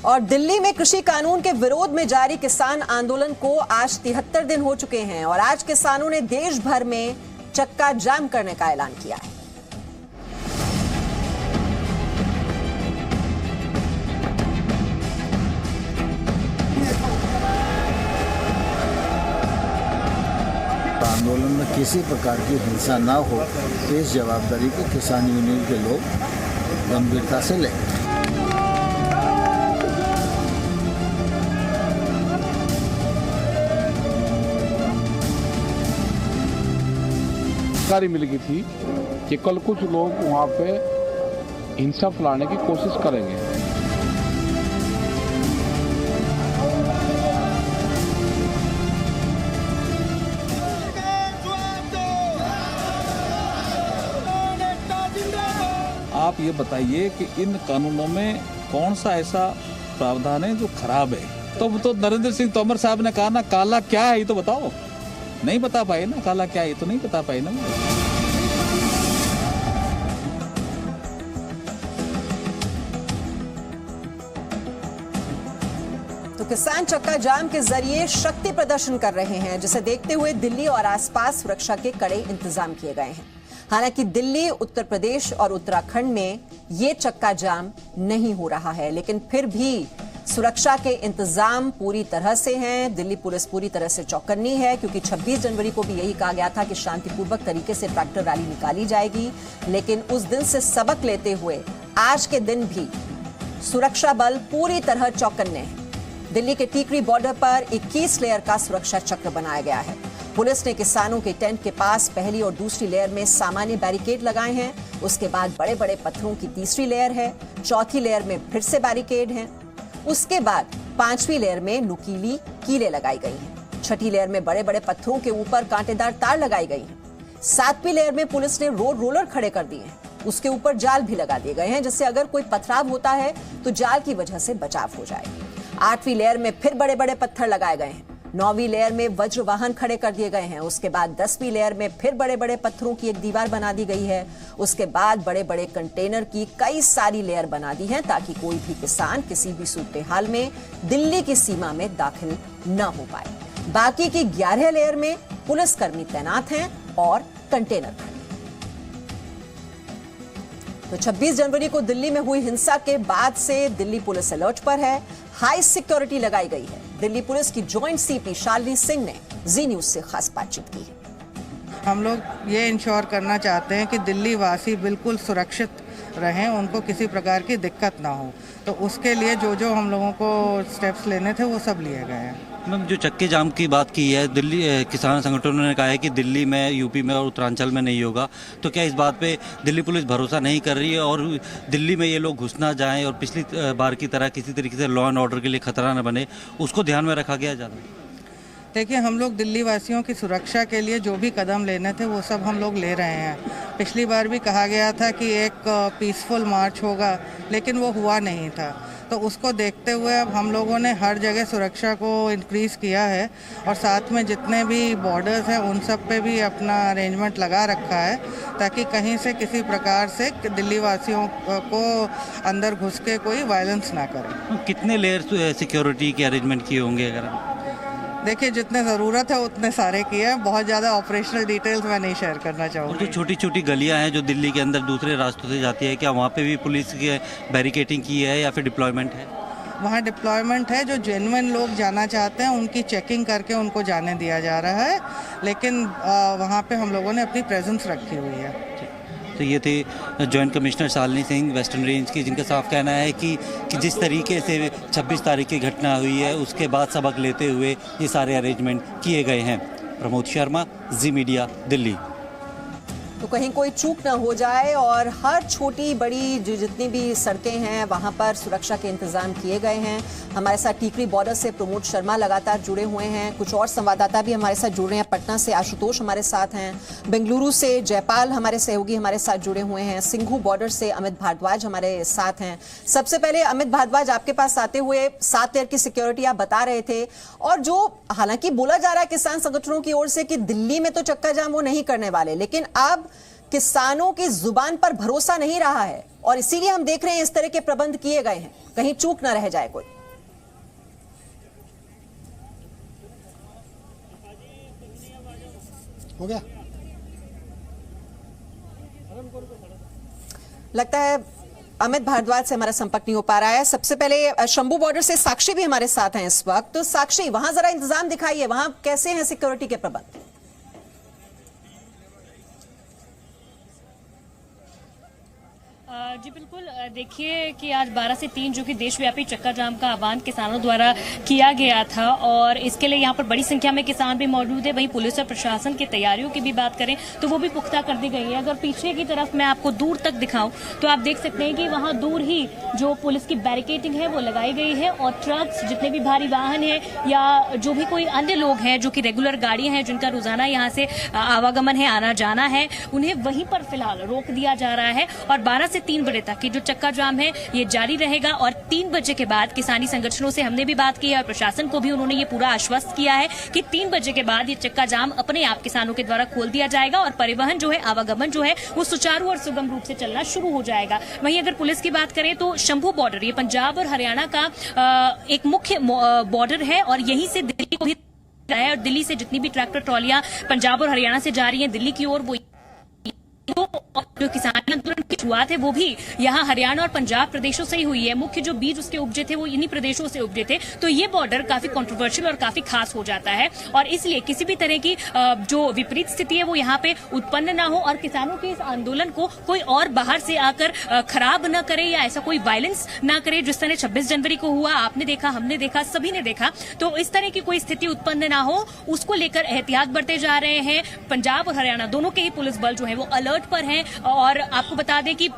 और दिल्ली में कृषि कानून के विरोध में जारी किसान आंदोलन को आज 73 दिन हो चुके हैं और आज किसानों ने देश भर में चक्का जाम करने का ऐलान किया है। आंदोलन में किसी प्रकार की हिंसा ना हो, इस जवाबदारी को किसान यूनियन के लोग गंभीरता से लें। जानकारी मिल गई थी कि कल कुछ लोग वहां पे हिंसा फैलाने की कोशिश करेंगे। आप ये बताइए कि इन कानूनों में कौन सा ऐसा प्रावधान है जो खराब है? तो नरेंद्र सिंह तोमर साहब ने कहा ना, काला क्या है ये तो बताओ। नहीं बता पाए ना, काला क्या है ये तो नहीं बता पाए ना। तो किसान चक्का जाम के जरिए शक्ति प्रदर्शन कर रहे हैं, जिसे देखते हुए दिल्ली और आसपास सुरक्षा के कड़े इंतजाम किए गए हैं। हालांकि दिल्ली, उत्तर प्रदेश और उत्तराखंड में ये चक्का जाम नहीं हो रहा है, लेकिन फिर भी सुरक्षा के इंतजाम पूरी तरह से हैं। दिल्ली पुलिस पूरी तरह से चौकन्नी है, क्योंकि 26 जनवरी को भी यही कहा गया था कि शांतिपूर्वक तरीके से ट्रैक्टर रैली निकाली जाएगी। लेकिन उस दिन से सबक लेते हुए आज के दिन भी सुरक्षा बल पूरी तरह चौकन्ने हैं। दिल्ली के टीकरी बॉर्डर पर 21 लेयर का सुरक्षा चक्र बनाया गया है। पुलिस ने किसानों के टेंट के पास पहली और दूसरी लेयर में सामान्य बैरिकेड लगाए हैं। उसके बाद बड़े बड़े पत्थरों की तीसरी लेयर है। चौथी लेयर में फिर से बैरिकेड हैं। उसके बाद पांचवी लेयर में नुकीली कीलें लगाई गई हैं। छठी लेयर में बड़े बड़े पत्थरों के ऊपर कांटेदार तार लगाई गई हैं। सातवीं लेयर में पुलिस ने रोड रोलर खड़े कर दिए हैं। उसके ऊपर जाल भी लगा दिए गए हैं, जिससे अगर कोई पथराव होता है तो जाल की वजह से बचाव हो जाए। आठवीं लेयर में फिर बड़े बड़े पत्थर लगाए गए हैं। 9वीं लेयर में वज्र वाहन खड़े कर दिए गए हैं। उसके बाद 10वीं लेयर में फिर बड़े बड़े पत्थरों की एक दीवार बना दी गई है। उसके बाद बड़े बड़े कंटेनर की कई सारी लेयर बना दी हैं, ताकि कोई भी किसान किसी भी सूरत हाल में दिल्ली की सीमा में दाखिल न हो पाए। बाकी की 11 लेयर में पुलिसकर्मी तैनात हैं और कंटेनर खड़े। तो 26 जनवरी को दिल्ली में हुई हिंसा के बाद से दिल्ली पुलिस अलर्ट पर है। हाई सिक्योरिटी लगाई गई है। दिल्ली पुलिस की जॉइंट सीपी शालिनी सिंह ने जी न्यूज से खास बातचीत की है। हम लोग ये इंश्योर करना चाहते हैं कि दिल्ली वासी बिल्कुल सुरक्षित रहें, उनको किसी प्रकार की दिक्कत ना हो। तो उसके लिए जो जो हम लोगों को स्टेप्स लेने थे वो सब लिए गए हैं। मैम, जो चक्के जाम की बात की है, दिल्ली किसान संगठनों ने कहा है कि दिल्ली में, यूपी में और उत्तरांचल में नहीं होगा। तो क्या इस बात पे दिल्ली पुलिस भरोसा नहीं कर रही है और दिल्ली में ये लोग घुस ना जाएं और पिछली बार की तरह किसी तरीके से लॉ एंड ऑर्डर के लिए खतरा न बने, उसको ध्यान में रखा गया ज़्यादा? देखिए, हम लोग दिल्ली वासियों की सुरक्षा के लिए जो भी कदम लेने थे वो सब हम लोग ले रहे हैं। पिछली बार भी कहा गया था कि एक पीसफुल मार्च होगा, लेकिन वो हुआ नहीं था। तो उसको देखते हुए अब हम लोगों ने हर जगह सुरक्षा को इंक्रीज़ किया है और साथ में जितने भी बॉर्डर्स हैं उन सब पे भी अपना अरेंजमेंट लगा रखा है, ताकि कहीं से किसी प्रकार से दिल्ली वासियों को अंदर घुस के कोई वायलेंस ना करे। कितने लेयर सिक्योरिटी के अरेंजमेंट किए होंगे? अगर देखिए, जितने ज़रूरत है उतने सारे किए हैं। बहुत ज़्यादा ऑपरेशनल डिटेल्स मैं नहीं शेयर करना चाहूँगी। जो छोटी छोटी गलियां हैं जो दिल्ली के अंदर दूसरे रास्तों से जाती है, क्या वहाँ पे भी पुलिस की बैरिकेडिंग की है या फिर डिप्लॉयमेंट है? वहाँ डिप्लॉयमेंट है। जो जेन्युइन लोग जाना चाहते हैं उनकी चेकिंग करके उनको जाने दिया जा रहा है, लेकिन वहाँ पे हम लोगों ने अपनी प्रेजेंस रखी हुई है। तो ये थे joint commissioner Shalini Singh western range की, जिनका साफ कहना है कि जिस तरीके से 26 तारीख की घटना हुई है उसके बाद सबक लेते हुए ये सारे अरेंजमेंट किए गए हैं। प्रमोद शर्मा, जी मीडिया, दिल्ली। तो कहीं कोई चूक ना हो जाए और हर छोटी बड़ी जितनी भी सड़कें हैं वहां पर सुरक्षा के इंतजाम किए गए हैं। हमारे साथ टीकरी बॉर्डर से प्रमोद शर्मा लगातार जुड़े हुए हैं। कुछ और संवाददाता भी हमारे साथ जुड़ रहे हैं। पटना से आशुतोष हमारे साथ हैं। बेंगलुरु से जयपाल हमारे सहयोगी हमारे साथ जुड़े हुए हैं। सिंघू बॉर्डर से अमित भारद्वाज हमारे साथ हैं। सबसे पहले अमित भारद्वाज, आपके पास आते हुए 7 लेयर की सिक्योरिटी आप बता रहे थे, और जो हालांकि बोला जा रहा है किसान संगठनों की ओर से कि दिल्ली में तो चक्का जाम वो नहीं करने वाले, लेकिन अब किसानों की जुबान पर भरोसा नहीं रहा है और इसीलिए हम देख रहे हैं इस तरह के प्रबंध किए गए हैं, कहीं चूक ना रह जाए कोई। हो गया। लगता है अमित भारद्वाज से हमारा संपर्क नहीं हो पा रहा है। सबसे पहले शंभू बॉर्डर से साक्षी भी हमारे साथ हैं इस वक्त। तो साक्षी, वहां जरा इंतजाम दिखाइए, वहां कैसे हैं सिक्योरिटी के प्रबंध? जी बिल्कुल, देखिए कि आज 12 से 3 जो कि देशव्यापी चक्का जाम का आह्वान किसानों द्वारा किया गया था और इसके लिए यहाँ पर बड़ी संख्या में किसान भी मौजूद है। वहीं पुलिस और प्रशासन की तैयारियों की भी बात करें तो वो भी पुख्ता कर दी गई है। अगर पीछे की तरफ मैं आपको दूर तक दिखाऊं तो आप देख सकते हैं कि वहाँ दूर ही जो पुलिस की बैरिकेडिंग है वो लगाई गई है और ट्रक्स, जितने भी भारी वाहन है या जो भी कोई अन्य लोग हैं जो कि रेगुलर गाड़ियां हैं जिनका रोजाना यहाँ से आवागमन है, आना जाना है, उन्हें वहीं पर फिलहाल रोक दिया जा रहा है। और 12 से 3 बजे तक की जो चक्का जाम है ये जारी रहेगा और 3 बजे के बाद किसानी संगठनों से हमने भी बात की है और प्रशासन को भी उन्होंने ये पूरा आश्वस्त किया है कि 3 बजे के बाद ये चक्का जाम अपने आप किसानों के द्वारा खोल दिया जाएगा और परिवहन जो है, आवागमन जो है वो सुचारू और सुगम रूप से चलना शुरू हो जाएगा। वहीं अगर पुलिस की बात करें तो शंभू बॉर्डर ये पंजाब और हरियाणा का एक मुख्य बॉर्डर है और यहीं से दिल्ली को भी है और दिल्ली से जितनी भी ट्रैक्टर ट्रॉलियां पंजाब और हरियाणा से जा रही हैं दिल्ली की ओर, वो जो किसान आंदोलन की शुरुआत है वो भी यहाँ हरियाणा और पंजाब प्रदेशों से ही हुई है। मुख्य जो बीज उसके उपजे थे वो इन्हीं प्रदेशों से उपजे थे। तो ये बॉर्डर काफी कंट्रोवर्शियल और काफी खास हो जाता है और इसलिए किसी भी तरह की जो विपरीत स्थिति है वो यहाँ पे उत्पन्न ना हो और किसानों के इस आंदोलन को कोई और बाहर से आकर खराब न करे या ऐसा कोई वायलेंस ना करे जिस तरह 26 जनवरी को हुआ। आपने देखा, हमने देखा, सभी ने देखा। तो इस तरह की कोई स्थिति उत्पन्न ना हो उसको लेकर एहतियात बरते जा रहे हैं। पंजाब और हरियाणा दोनों के ही पुलिस बल जो है वो अलर्ट पर हैं और आपको बता दें कि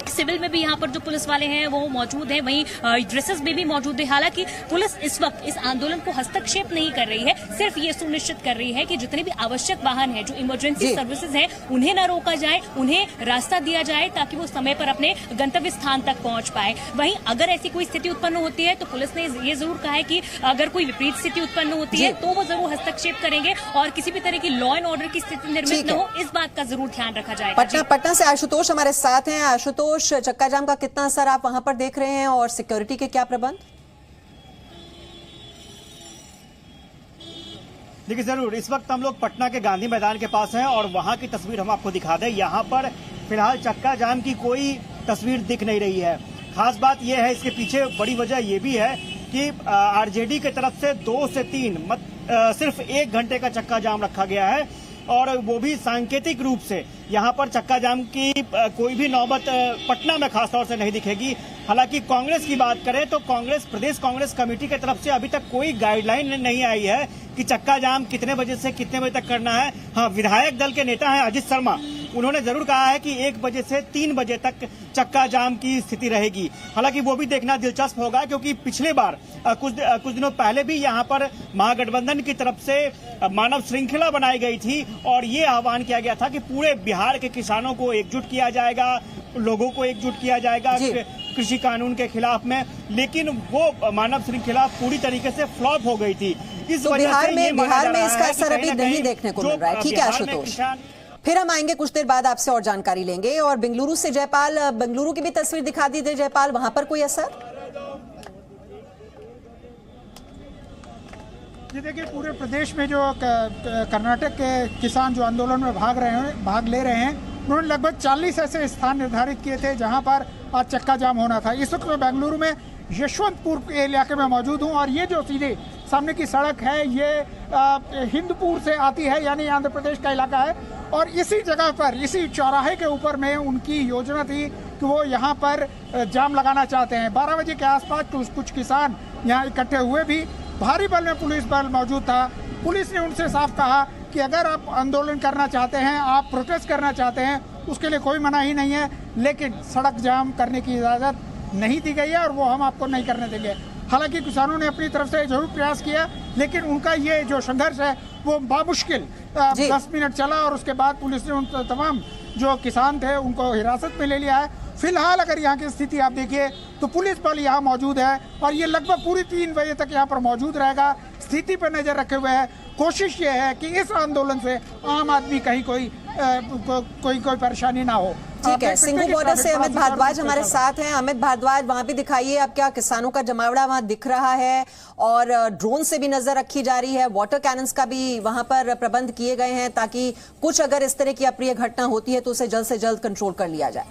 सिविल में भी यहाँ पर जो पुलिस वाले हैं वो मौजूद हैं, वहीं ड्रेसेस में भी मौजूद है। हालांकि पुलिस इस वक्त इस आंदोलन को हस्तक्षेप नहीं कर रही है, सिर्फ ये सुनिश्चित कर रही है कि जितने भी आवश्यक वाहन हैं, जो इमरजेंसी सर्विसेज हैं, उन्हें न रोका जाए, उन्हें रास्ता दिया जाए ताकि वो समय पर अपने गंतव्य स्थान तक पहुंच पाए। वहीं अगर ऐसी कोई स्थिति उत्पन्न होती है तो पुलिस ने ये जरूर कहा है कि अगर कोई विपरीत स्थिति उत्पन्न होती है तो वो जरूर हस्तक्षेप करेंगे और किसी भी तरह की लॉ एंड ऑर्डर की स्थिति निर्मित न हो, इस बात का जरूर ध्यान रखा जाएगा। पटना से आशुतोष हमारे साथ हैं। आशुतोष, चक्का जाम का कितना असर आप वहां पर देख रहे हैं और सिक्योरिटी के क्या प्रबंध? देखिए जरूर, इस वक्त हम लोग पटना के गांधी मैदान के पास हैं और वहां की तस्वीर हम आपको दिखा दें। यहाँ पर फिलहाल चक्का जाम की कोई तस्वीर दिख नहीं रही है। खास बात यह है, इसके पीछे बड़ी वजह यह भी है कि आरजेडी की तरफ से 2 से 3 सिर्फ 1 घंटे का चक्का जाम रखा गया है और वो भी सांकेतिक रूप से। यहाँ पर चक्का जाम की कोई भी नौबत पटना में खासतौर से नहीं दिखेगी। हालांकि कांग्रेस की बात करें तो प्रदेश कांग्रेस कमेटी की तरफ से अभी तक कोई गाइडलाइन नहीं आई है कि चक्का जाम कितने बजे से कितने बजे तक करना है। हाँ, विधायक दल के नेता हैं अजित शर्मा, उन्होंने जरूर कहा है कि 1 बजे से 3 बजे तक चक्का जाम की स्थिति रहेगी। हालांकि वो भी देखना दिलचस्प होगा क्योंकि पिछले बार कुछ दिनों पहले भी यहाँ पर महागठबंधन की तरफ से मानव श्रृंखला बनाई गई थी और ये आह्वान किया गया था कि पूरे बिहार के किसानों को एकजुट किया जाएगा, लोगों को एकजुट किया जाएगा कृषि कानून के खिलाफ में। लेकिन वो मानव श्रृंखला पूरी तरीके से फ्लॉप हो गई थी। इस वजह से बिहार में इसका असर अभी नहीं देखने को मिल रहा है। ठीक है आशुतोष, फिर हम आएंगे कुछ देर बाद, आपसे और जानकारी लेंगे। और बेंगलुरु से जयपाल, बेंगलुरु की भी तस्वीर दिखा दीजिए जयपाल, वहां पर कोई असर? जी देखिए, पूरे प्रदेश में जो कर्नाटक के किसान जो आंदोलन में भाग ले रहे हैं, उन्होंने लगभग 40 ऐसे स्थान निर्धारित किए थे जहां पर आज चक्का जाम होना था। इस वक्त मैं बेंगलुरु में यशवंतपुर के इलाके में मौजूद हूं और ये जो सीधे सामने की सड़क है ये हिंदपुर से आती है, यानी आंध्र प्रदेश का इलाका है। और इसी जगह पर, इसी चौराहे के ऊपर में उनकी योजना थी कि वो यहाँ पर जाम लगाना चाहते हैं। 12 बजे के आसपास कुछ किसान यहाँ इकट्ठे हुए भी, भारी बल में पुलिस बल मौजूद था। पुलिस ने उनसे साफ कहा कि अगर आप आंदोलन करना चाहते हैं, आप प्रोटेस्ट करना चाहते हैं, उसके लिए कोई मनाही नहीं है, लेकिन सड़क जाम करने की इजाज़त नहीं दी गई है और वो हम आपको नहीं करने देंगे। हालांकि किसानों ने अपनी तरफ से जरूर प्रयास किया, लेकिन उनका ये जो संघर्ष है वो बामुश्किल 10 मिनट चला और उसके बाद पुलिस ने उन तमाम जो किसान थे उनको हिरासत में ले लिया है। फिलहाल अगर यहाँ की स्थिति आप देखिए तो पुलिस बल यहाँ मौजूद है और ये लगभग पूरी 3 बजे तक यहाँ पर मौजूद रहेगा, स्थिति पर नजर रखे हुए है। कोशिश ये है कि इस आंदोलन से आम आदमी कहीं कोई परेशानी ना हो। ठीक है, सिंघू बॉर्डर से अमित भारद्वाज हमारे साथ हैं। अमित भारद्वाज, वहां भी दिखाइए, अब क्या किसानों का जमावड़ा वहां दिख रहा है और ड्रोन से भी नजर रखी जा रही है, वाटर कैनन्स का भी वहां पर प्रबंध किए गए हैं ताकि कुछ अगर इस तरह की अप्रिय घटना होती है तो उसे जल्द से जल्द कंट्रोल कर लिया जाए।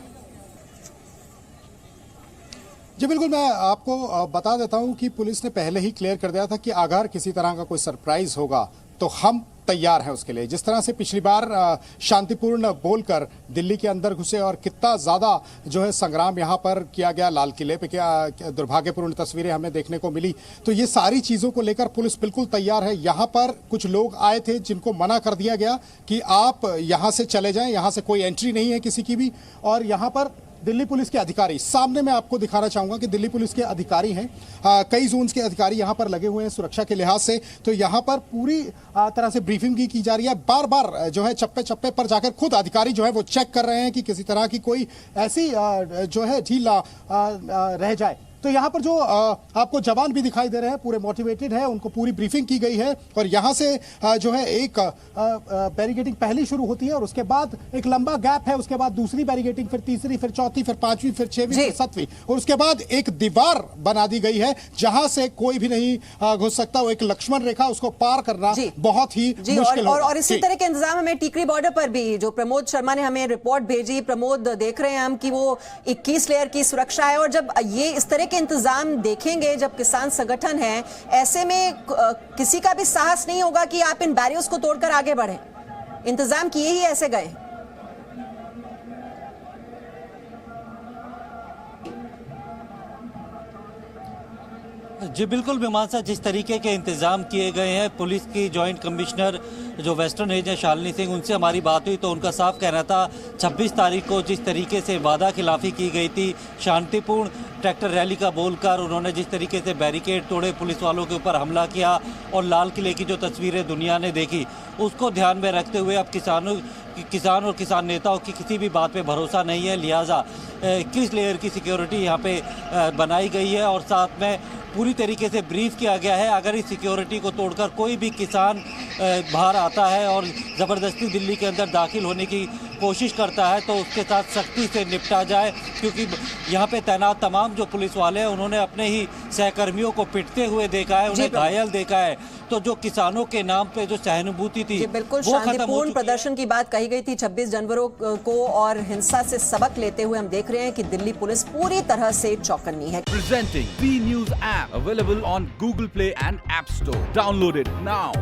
जी बिल्कुल, मैं आपको बता देता हूं कि पुलिस ने पहले ही क्लियर कर दिया था कि अगर किसी तरह का कोई सरप्राइज होगा तो हम तैयार हैं उसके लिए। जिस तरह से पिछली बार शांतिपूर्ण बोलकर दिल्ली के अंदर घुसे और कितना ज्यादा जो है संग्राम यहां पर किया गया, लाल किले पे क्या दुर्भाग्यपूर्ण तस्वीरें हमें देखने को मिली, तो ये सारी चीजों को लेकर पुलिस बिल्कुल तैयार है। यहां पर कुछ लोग आए थे जिनको मना कर दिया गया कि आप यहां से चले जाएं, यहां से कोई एंट्री नहीं है किसी की भी। और यहां पर दिल्ली पुलिस के अधिकारी, सामने मैं आपको दिखाना चाहूंगा कि दिल्ली पुलिस के अधिकारी हैं, कई जोन्स के अधिकारी यहां पर लगे हुए हैं सुरक्षा के लिहाज से। तो यहां पर पूरी तरह से ब्रीफिंग भी की जा रही है। बार बार जो है चप्पे चप्पे पर जाकर खुद अधिकारी जो है वो चेक कर रहे हैं कि किसी तरह की कोई ऐसी जो है ढील रह जाए। तो यहाँ पर जो आपको जवान भी दिखाई दे रहे हैं, पूरे मोटिवेटेड है, उनको पूरी ब्रीफिंग की गई है। और यहाँ से जो है एक बैरिकेडिंग पहली शुरू होती है और उसके बाद एक लंबा गैप है, उसके बाद दूसरी बैरिकेडिंग, फिर तीसरी, फिर चौथी, फिर पांचवी, फिर छठवीं, फिर सातवीं, और उसके बाद एक दीवार बना दी गई है जहां से कोई भी नहीं घुस सकता। वो एक लक्ष्मण रेखा, उसको पार करना बहुत ही मुश्किल होगा। और इसी तरह के इंतजाम हमें टीकरी बॉर्डर पर भी, जो प्रमोद शर्मा ने हमें रिपोर्ट भेजी, प्रमोद, देख रहे हैं हम कि वो 21 लेयर की सुरक्षा है। और जब ये इस तरह के इंतजाम देखेंगे, जब किसान संगठन है, ऐसे में किसी का भी साहस नहीं होगा कि आप इन बैरियर्स को तोड़कर आगे बढ़ें। इंतजाम किए ही ऐसे गए। जी बिल्कुल मीमांसा, जिस तरीके के इंतजाम किए गए हैं, पुलिस की जॉइंट कमिश्नर जो वेस्टर्न रेंज है शालिनी सिंह, उनसे हमारी बात हुई तो उनका साफ कहना था 26 तारीख को जिस तरीके से वादा खिलाफी की गई थी, शांतिपूर्ण ट्रैक्टर रैली का बोलकर उन्होंने जिस तरीके से बैरिकेड तोड़े, पुलिस वालों के ऊपर हमला किया और लाल किले की जो तस्वीरें दुनिया ने देखी, उसको ध्यान में रखते हुए अब किसान और किसान नेताओं की किसी भी बात पे भरोसा नहीं है। लिहाजा 21 लेयर की सिक्योरिटी यहाँ पे बनाई गई है और साथ में पूरी तरीके से ब्रीफ किया गया है, अगर इस सिक्योरिटी को तोड़कर कोई भी किसान बाहर आता है और ज़बरदस्ती दिल्ली के अंदर दाखिल होने की कोशिश करता है तो उसके साथ सख्ती से निपटा जाए। क्योंकि यहाँ पे तैनात तमाम जो पुलिस वाले हैं उन्होंने अपने ही सहकर्मियों को पिटते हुए देखा है, उन्हें घायल देखा है। तो जो किसानों के नाम पे जो सहानुभूति थी, बिल्कुल शांतिपूर्ण प्रदर्शन की बात कही गई थी 26 जनवरी को, और हिंसा से सबक लेते हुए हम देख रहे हैं कि दिल्ली पुलिस पूरी तरह से चौकन्नी है। Presenting B News app available on Google Play and App Store. Download it now.